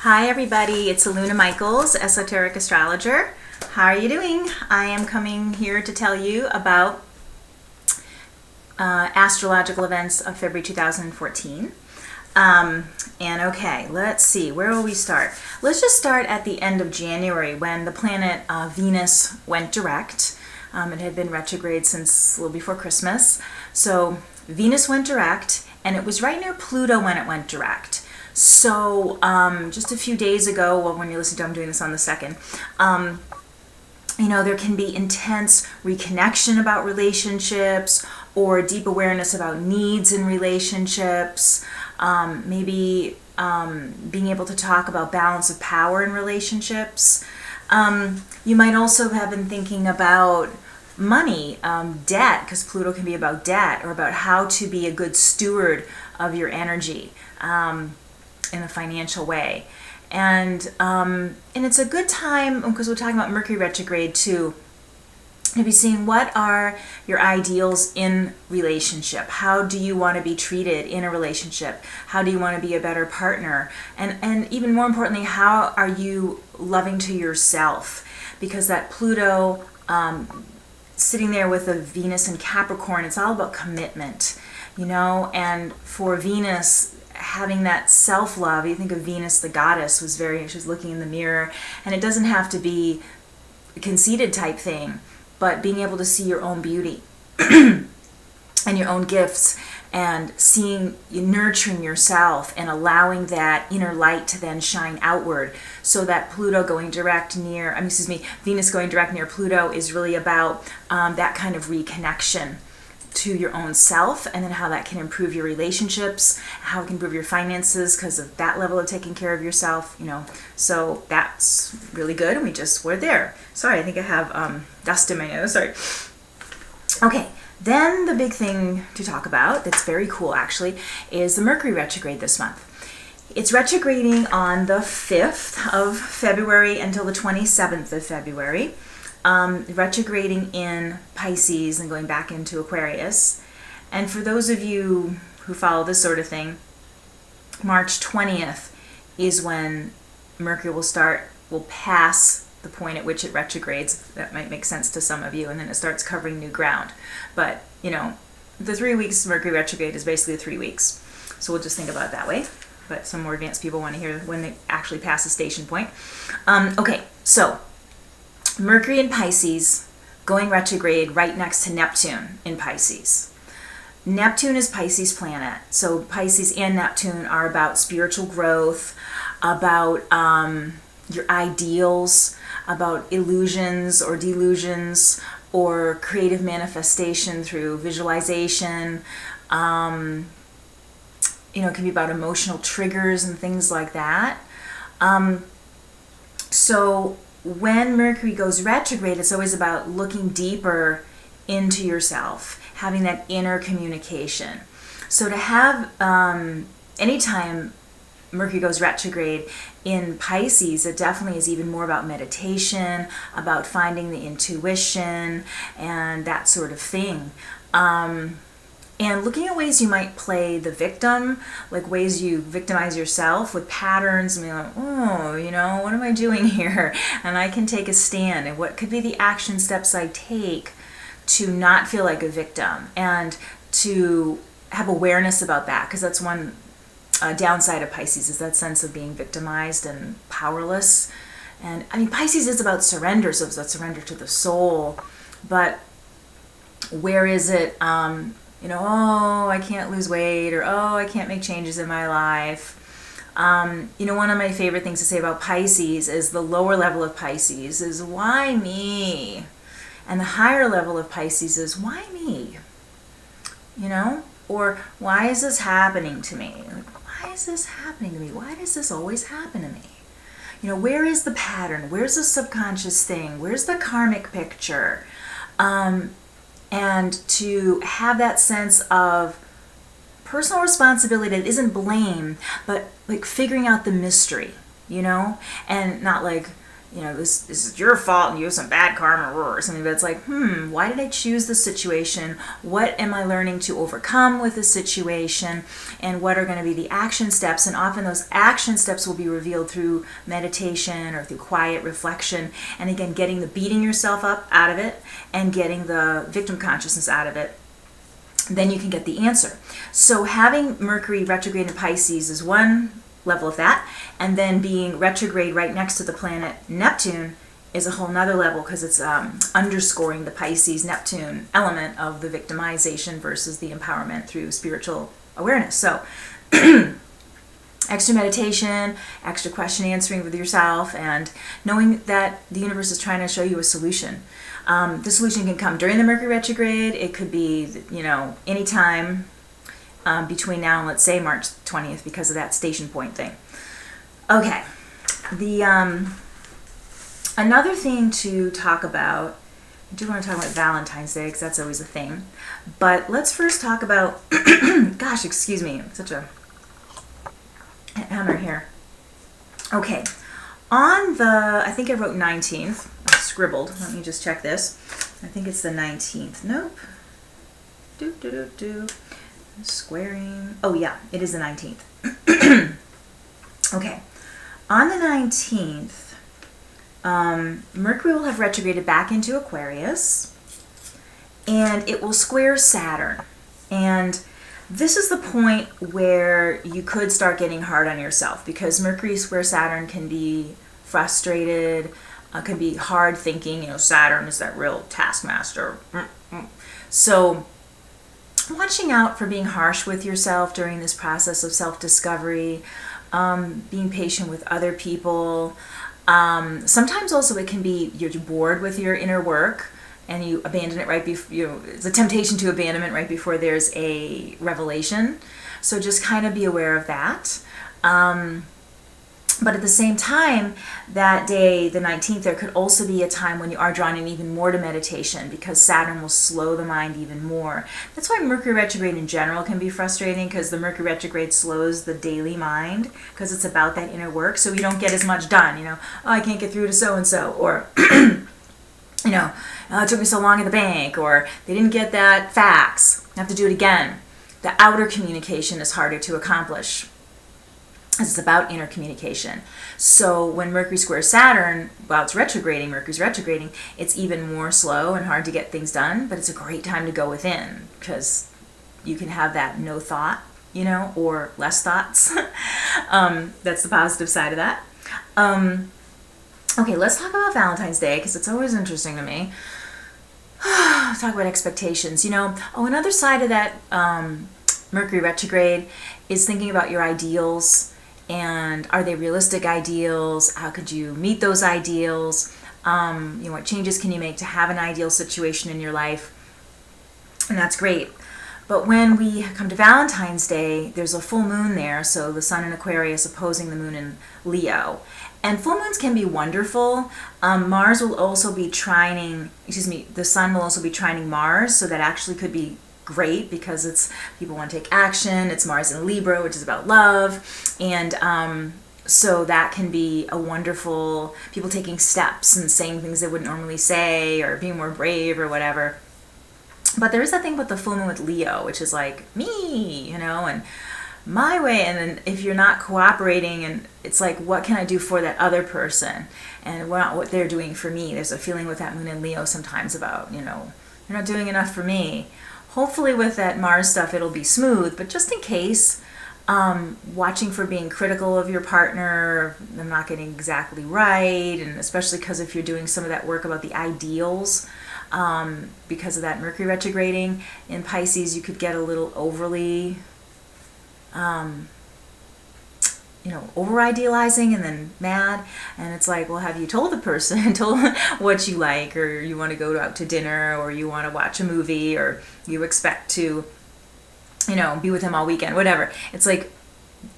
Hi everybody, it's Aluna Michaels, Esoteric Astrologer. How are you doing? I am coming here to tell you about astrological events of February 2014. Okay, let's see, where will we start? Let's just start at the end of January when the planet Venus went direct. It had been retrograde since a little before Christmas. So Venus went direct, and it was right near Pluto when it went direct. So just a few days ago, well, when you're listening to, I'm doing this on the 2nd, there can be intense reconnection about relationships or deep awareness about needs in relationships, maybe being able to talk about balance of power in relationships. You might also have been thinking about money, debt, because Pluto can be about debt, or about how to be a good steward of your energy in a financial way. And it's a good time, because we're talking about Mercury retrograde too, to be seeing what are your ideals in relationship. How do you want to be treated in a relationship? How do you want to be a better partner? And even more importantly, how are you loving to yourself? Because that Pluto sitting there with a Venus in Capricorn, it's all about commitment, and for Venus, having that self-love, you think of Venus, the goddess, she was looking in the mirror, and it doesn't have to be a conceited type thing, but being able to see your own beauty and your own gifts, and nurturing yourself and allowing that inner light to then shine outward. So that Venus going direct near Pluto is really about that kind of reconnection to your own self, and then how that can improve your relationships, how it can improve your finances because of that level of taking care of yourself, So that's really good, and we're there. Sorry, I think I have dust in my nose, sorry. Okay, then the big thing to talk about, that's very cool actually, is the Mercury retrograde this month. It's retrograding on the 5th of February until the 27th of February. Retrograding in Pisces and going back into Aquarius. And for those of you who follow this sort of thing, March 20th is when Mercury will pass the point at which it retrogrades. That might make sense to some of you, and then it starts covering new ground. But, the 3 weeks Mercury retrograde is basically 3 weeks. So we'll just think about it that way. But some more advanced people want to hear when they actually pass the station point. Okay, so Mercury in Pisces going retrograde right next to Neptune in Pisces. Neptune is Pisces planet. So Pisces and Neptune are about spiritual growth, about your ideals, about illusions or delusions, or creative manifestation through visualization. It can be about emotional triggers and things like that. So when Mercury goes retrograde, it's always about looking deeper into yourself, having that inner communication. So to have, anytime Mercury goes retrograde in Pisces, it definitely is even more about meditation, about finding the intuition, and that sort of thing. And looking at ways you might play the victim, like ways you victimize yourself with patterns, and be like, what am I doing here? And I can take a stand, and what could be the action steps I take to not feel like a victim, and to have awareness about that, because that's one downside of Pisces, is that sense of being victimized and powerless. And Pisces is about surrender, so it's about surrender to the soul, but where is it, I can't lose weight, or I can't make changes in my life. One of my favorite things to say about Pisces is the lower level of Pisces is, why me? And the higher level of Pisces is, why me? Or why is this happening to me? Why is this happening to me? Why does this always happen to me? Where is the pattern? Where's the subconscious thing? Where's the karmic picture? And to have that sense of personal responsibility that isn't blame, but like figuring out the mystery, and not like, this is your fault and you have some bad karma or something, but it's like, why did I choose this situation? What am I learning to overcome with the situation? And what are going to be the action steps? And often those action steps will be revealed through meditation or through quiet reflection. And again, getting the beating yourself up out of it and getting the victim consciousness out of it. Then you can get the answer. So having Mercury retrograde in Pisces is one level of that, and then being retrograde right next to the planet Neptune is a whole nother level, because it's underscoring the Pisces Neptune element of the victimization versus the empowerment through spiritual awareness. So extra meditation, extra question answering with yourself, and knowing that the universe is trying to show you a solution. The solution can come during the Mercury retrograde. It could be, anytime between now and, let's say, March 20th, because of that station point thing. Okay. Another thing to talk about, I do want to talk about Valentine's Day, because that's always a thing. But let's first talk about, gosh, excuse me, such a hammer here. Okay. On the, I think I wrote 19th. I scribbled. Let me just check this. I think it's the 19th. Nope. Squaring. Oh, yeah. It is the 19th. Okay. On the 19th, Mercury will have retrograded back into Aquarius, and it will square Saturn. And this is the point where you could start getting hard on yourself, because Mercury square Saturn can be frustrated, can be hard thinking. Saturn is that real taskmaster. So watching out for being harsh with yourself during this process of self-discovery, being patient with other people. Sometimes also it can be you're bored with your inner work and you abandon it right before, it's a temptation to abandonment right before there's a revelation. So just kind of be aware of that. But at the same time, that day, the 19th, there could also be a time when you are drawn in even more to meditation, because Saturn will slow the mind even more. That's why Mercury retrograde in general can be frustrating, because the Mercury retrograde slows the daily mind, because it's about that inner work. So you don't get as much done. Oh, I can't get through to so-and-so, or, oh, it took me so long at the bank, or they didn't get that fax. I have to do it again. The outer communication is harder to accomplish. It's about inner communication. So when Mercury squares Saturn, while it's retrograding, Mercury's retrograding, it's even more slow and hard to get things done, but it's a great time to go within, because you can have that no thought, or less thoughts. That's the positive side of that. Okay, let's talk about Valentine's Day, because it's always interesting to me. Talk about expectations. Another side of that Mercury retrograde is thinking about your ideals. And are they realistic ideals? How could you meet those ideals? What changes can you make to have an ideal situation in your life? And that's great. But when we come to Valentine's Day, there's a full moon there. So the sun in Aquarius opposing the moon in Leo. And full moons can be wonderful. Mars will also be trining, the sun will also be trining Mars. So that actually could be great, because it's people want to take action. It's Mars in Libra, which is about love, and so that can be a wonderful, people taking steps and saying things they wouldn't normally say, or being more brave or whatever. But there is that thing with the full moon with Leo, which is like me, and my way. And then if you're not cooperating, and it's like, what can I do for that other person, and what they're doing for me. There's a feeling with that moon in Leo sometimes about, you're not doing enough for me. Hopefully with that Mars stuff, it'll be smooth, but just in case, watching for being critical of your partner, them not getting exactly right, and especially because if you're doing some of that work about the ideals, because of that Mercury retrograding in Pisces, you could get a little overly, over-idealizing and then mad. And it's like, well, have you told the person what you like, or you want to go out to dinner, or you want to watch a movie, or you expect to, be with him all weekend, whatever. It's like,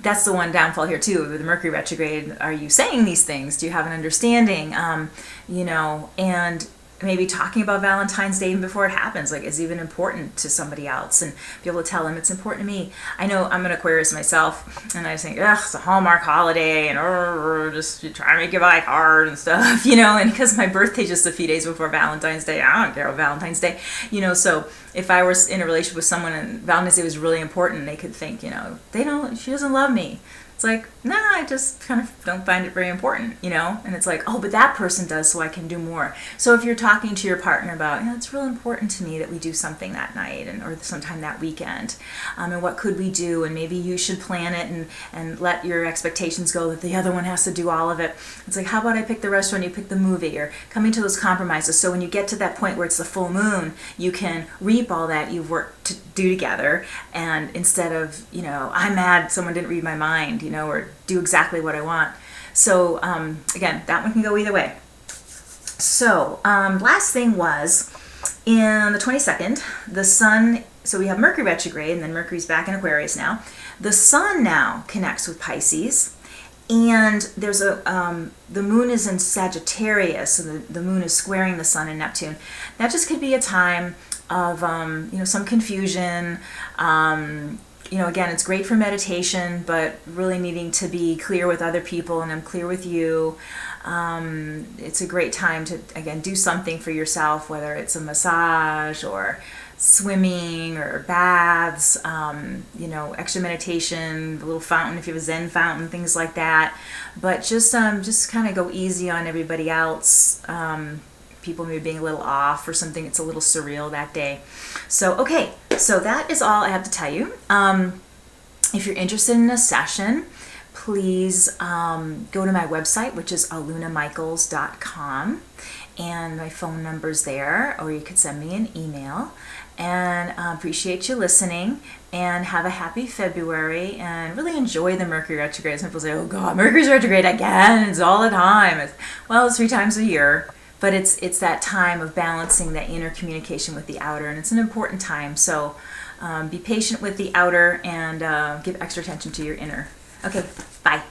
that's the one downfall here too, with the Mercury retrograde. Are you saying these things? Do you have an understanding? And maybe talking about Valentine's Day even before it happens, like, is even important to somebody else, and be able to tell them it's important to me. I know I'm an Aquarius myself, and I think, ugh, it's a Hallmark holiday, and just try to make you buy a card and stuff, and because my birthday's just a few days before Valentine's Day, I don't care about Valentine's Day, so if I was in a relationship with someone and Valentine's Day was really important, they could think, she doesn't love me. It's like, nah, I just kind of don't find it very important, And it's like, oh, but that person does, so I can do more. So if you're talking to your partner about, it's real important to me that we do something that night or sometime that weekend, and what could we do? And maybe you should plan it and let your expectations go that the other one has to do all of it. It's like, how about I pick the restaurant, you pick the movie, or coming to those compromises. So when you get to that point where it's the full moon, you can reap all that you've worked to do together, and instead of, I'm mad someone didn't read my mind, or do exactly what I want. So again, that one can go either way. So last thing was, in the 22nd, the sun, so we have Mercury retrograde, and then Mercury's back in Aquarius now. The sun now connects with Pisces, and there's the moon is in Sagittarius, so the moon is squaring the sun in Neptune. That just could be a time of some confusion. Again, it's great for meditation, but really needing to be clear with other people, and I'm clear with you. It's a great time to, again, do something for yourself, whether it's a massage or swimming or baths, extra meditation, a little fountain if you have a Zen fountain, things like that. But just kind of go easy on everybody else. People maybe being a little off or something. It's a little surreal that day. So, okay, so that is all I have to tell you. If you're interested in a session, please go to my website, which is alunamichaels.com, and my phone number's there, or you could send me an email. And appreciate you listening, and have a happy February, and really enjoy the Mercury retrograde. Some people say, oh God, Mercury's retrograde again, it's all the time. It's 3 times a year. But it's that time of balancing that inner communication with the outer, and it's an important time. So be patient with the outer, and give extra attention to your inner. Okay, bye.